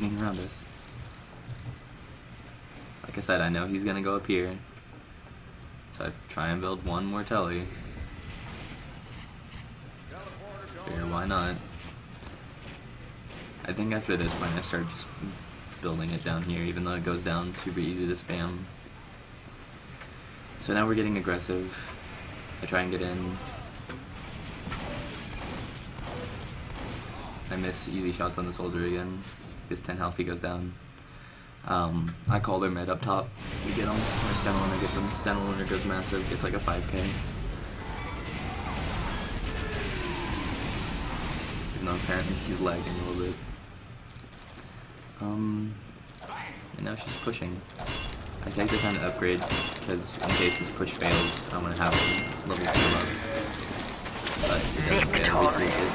around us. Like I said, I know he's gonna go up here, so I try and build one more telly. Figure, why not? I think after this point I start just building it down here, even though it goes down super easy to spam. So now we're getting aggressive. I try and get in. I miss easy shots on the soldier again. His 10 health, he goes down. I call their mid up top. We get him. Our Stenoliner gets him. Stenoliner goes massive, gets like a 5k. Even though apparently he's lagging a little bit. And now she's pushing. I take the time to upgrade, because in case this push fails, I want to have level 2 up. But it doesn't fail, we take it.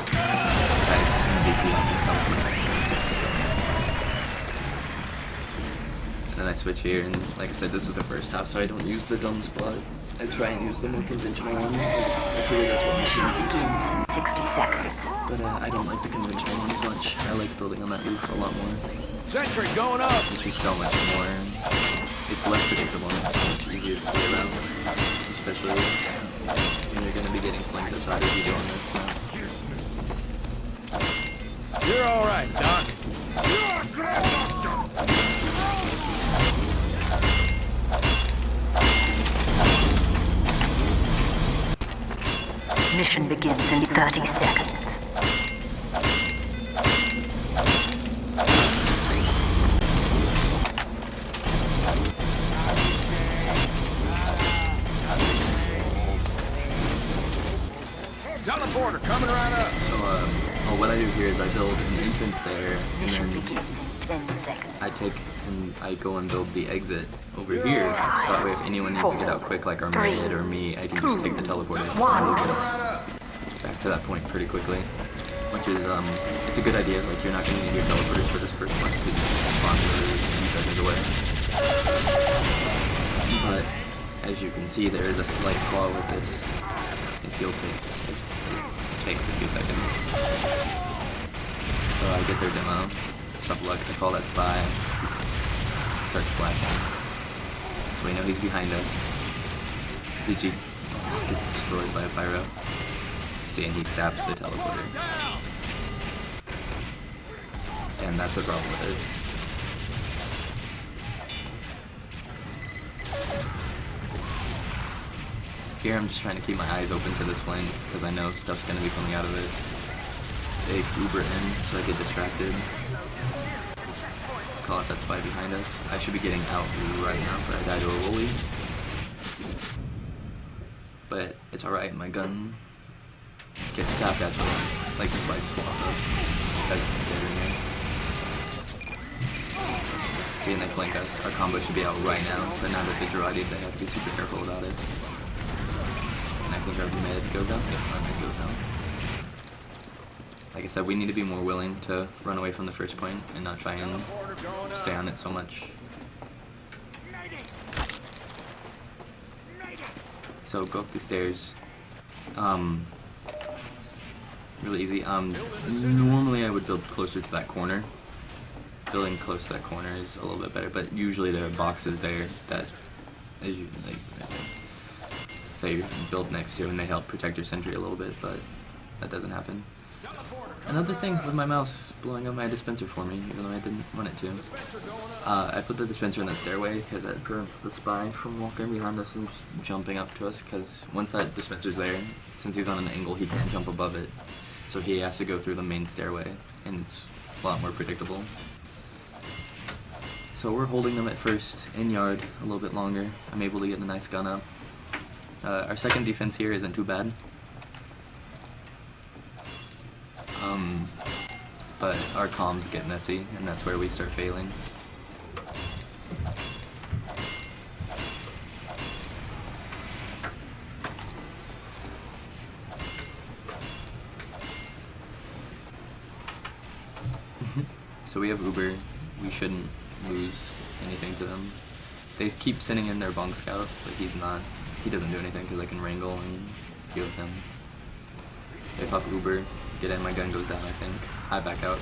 MVP on the top. And then I switch here, and like I said, this is the first half, so I don't use the dumb spot. I try and use the more conventional one, because I feel like that's what my team is doing. 60 seconds. But I don't like the conventional one as much. I like building on that roof a lot more. Sentry going up! It's just so much more. It's less predictable and it's so much easier to play around. Especially when you're going to be getting flanked as hard as you do on this map. You're alright, Doc. Mission begins in 30 seconds. Teleporter coming right up. So, what I do here is I build an entrance there, Mission and then begins in 10 seconds. I go and build the exit over here, so that way if anyone needs to get out quick, like our mid or me, I can just take the teleporter and it'll get us back to that point pretty quickly. Which is, it's a good idea, like you're not going to need your teleporters for this first point, because you spawn for a few seconds away. But, as you can see, there is a slight flaw with this. If you'll pick, it takes a few seconds. So I get their demo. Tough luck, I call that spy. Starts flashing. So we know he's behind us. DG just gets destroyed by a pyro. See, and he saps the teleporter. And that's the problem with it. Here I'm just trying to keep my eyes open to this flank, because I know stuff's going to be coming out of it. They Uber in, so I get distracted. Call out that spy behind us. I should be getting out right now, but I die to a Wooly. But it's alright, my gun gets sapped actually. Like the spy just walks up. That's dead in here. See, and they flank us. Our combo should be out right now, but now that the Girardi, they have to be super careful about it. I think our mid goes down. Yeah, our mid goes down. Like I said, we need to be more willing to run away from the first point and not try and stay on it so much. So go up the stairs. Really easy. Normally I would build closer to that corner. Building close to that corner is a little bit better, but usually there are boxes there that, as you like, they build next to and they help protect your sentry a little bit, but that doesn't happen. Another thing with my mouse blowing up my dispenser for me, even though I didn't want it to. I put the dispenser in the stairway because that prevents the spy from walking behind us and just jumping up to us, because once that dispenser's there, since he's on an angle, he can't jump above it. So he has to go through the main stairway, and it's a lot more predictable. So we're holding them at first, in yard, a little bit longer. I'm able to get a nice gun up. Our second defense here isn't too bad. But our comms get messy, and that's where we start failing. So we have Uber. We shouldn't lose anything to them. They keep sending in their bong scout, but he doesn't do anything because I can wrangle and deal with him. They pop Uber, get in, my gun goes down, I think. I back out.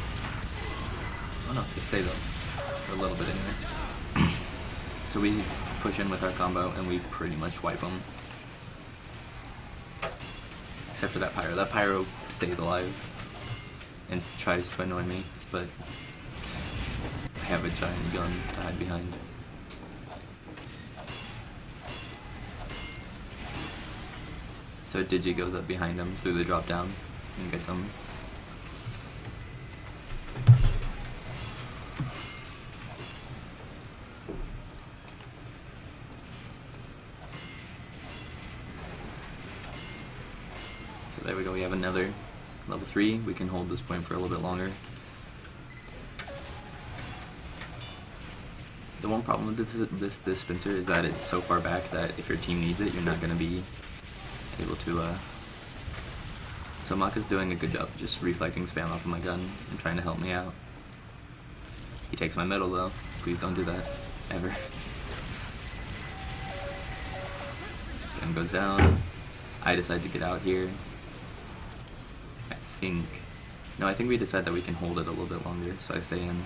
Oh no, they stay though. For a little bit anyway. So we push in with our combo and we pretty much wipe them. Except for that pyro. That pyro stays alive and tries to annoy me, but I have a giant gun to hide behind. So Digi goes up behind him through the drop down and gets him. So there we go, we have another level 3. We can hold this point for a little bit longer. The one problem with this dispenser is that it's so far back that if your team needs it, you're not going to be able to, So Maka's doing a good job just reflecting spam off of my gun and trying to help me out. He takes my medal though. Please don't do that. Ever. Gun goes down. I decide to get out here. I think we decide that we can hold it a little bit longer, so I stay in.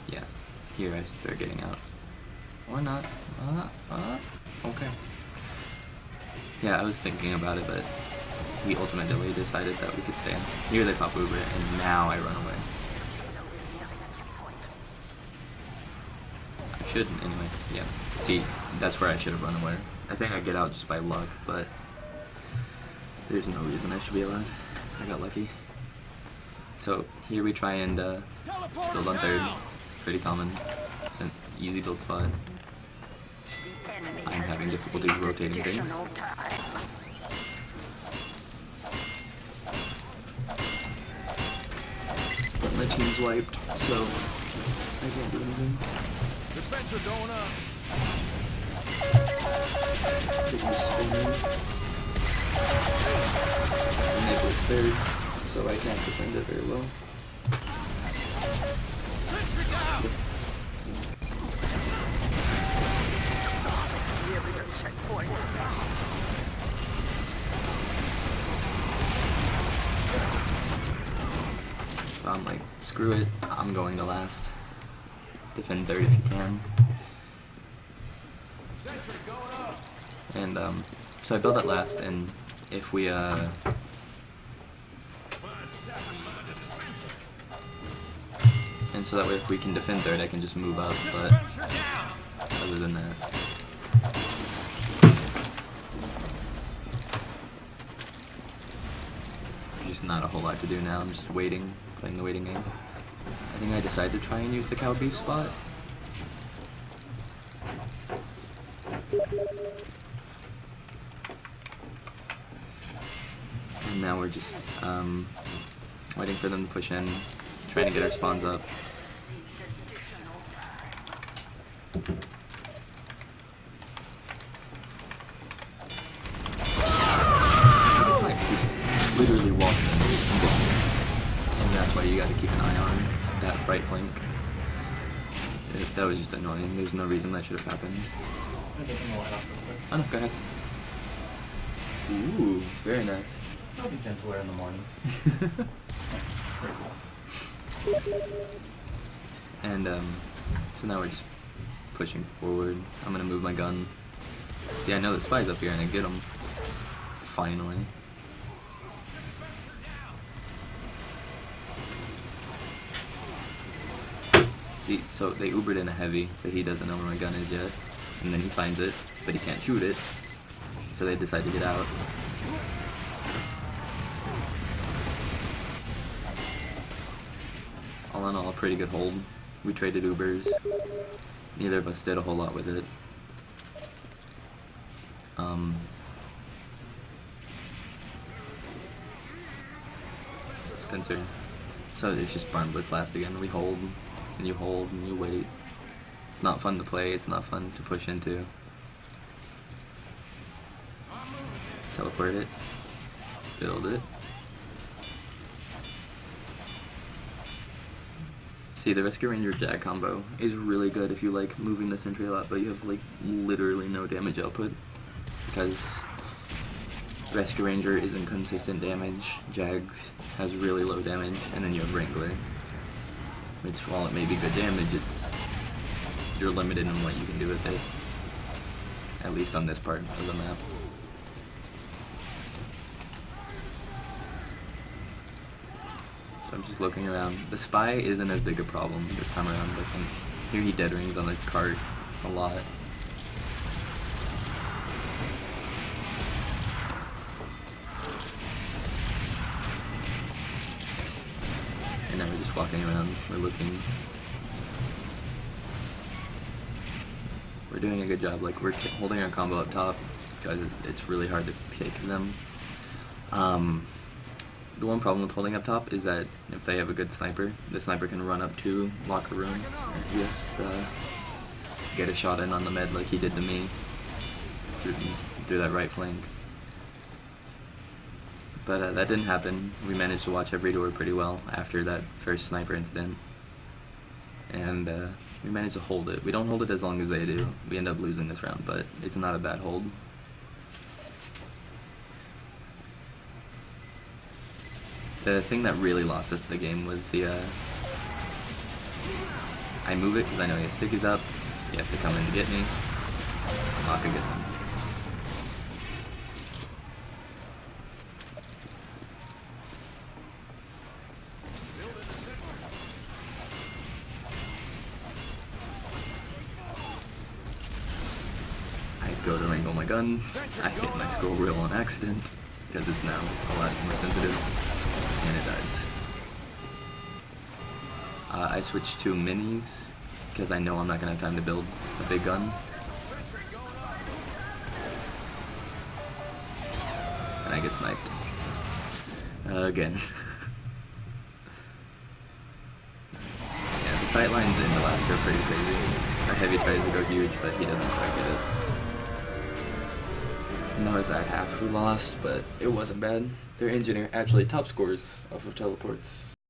Yeah, here I start getting out. Or not. Okay. Yeah, I was thinking about it, but we ultimately decided that we could stay in. Here they pop over, and now I run away. I shouldn't, anyway. Yeah. See, that's where I should have run away. I think I get out just by luck, but there's no reason I should be alive. I got lucky. So here we try and build on third. Pretty common. It's an easy build spot. I'm having difficulties rotating things. But my team's wiped, so I can't do anything. Dispenser going up. Taking a spinner. Nicholas third, so I can't defend it very well. Sentry down. So I'm like, screw it, I'm going to last. Defend third if you can. Sentry going up. And so I build at last, and if we and so that way if we can defend third I can just move up, but other than that there's just not a whole lot to do now. I'm just waiting, playing the waiting game. I think I decided to try and use the cow beef spot. And now we're just waiting for them to push in, trying to get our spawns up. It's like he literally walks in, and that's why you gotta keep an eye on that right flank. That was just annoying. There's no reason that should have happened. Oh no, go ahead. Ooh, very nice. I'll be gentler in the morning. Pretty cool. And so now we're just pushing forward. I'm gonna move my gun. See, I know the spy's up here and I get him. Finally. See, so they Ubered in a heavy, but he doesn't know where my gun is yet. And then he finds it, but he can't shoot it. So they decide to get out. All in all, a pretty good hold. We traded Ubers. Neither of us did a whole lot with it. Spencer. So it's just Barnblitz last again. We hold, and you wait. It's not fun to play, it's not fun to push into. Teleport it. Build it. See, the Rescue Ranger Jag combo is really good if you like moving the sentry a lot, but you have like literally no damage output because Rescue Ranger isn't consistent damage. Jags has really low damage, and then you have Wrangler, which while it may be good damage, you're limited in what you can do with it. At least on this part of the map. So I'm just looking around. The spy isn't as big a problem this time around, I think. Here he dead rings on the cart a lot. And now we're just walking around, we're looking. We're doing a good job, like we're holding our combo up top because it's really hard to pick them. The one problem with holding up top is that if they have a good sniper, the sniper can run up to locker room and just get a shot in on the med like he did to me through that right flank. But that didn't happen. We managed to watch every door pretty well after that first sniper incident. And we managed to hold it. We don't hold it as long as they do. We end up losing this round, but it's not a bad hold. The thing that really lost us the game was the, I move it because I know he has stickies up. He has to come in to get me. Maka gets him. Go to wrangle my gun. I hit my scroll reel on accident because it's now a lot more sensitive, and it dies. I switched to minis because I know I'm not gonna have time to build a big gun. And I get sniped again. Yeah, the sight lines in the last are pretty crazy. Our heavy tries to go huge, but he doesn't quite get it. And that was at half we lost, but it wasn't bad. Their engineer, actually top scores off of teleports.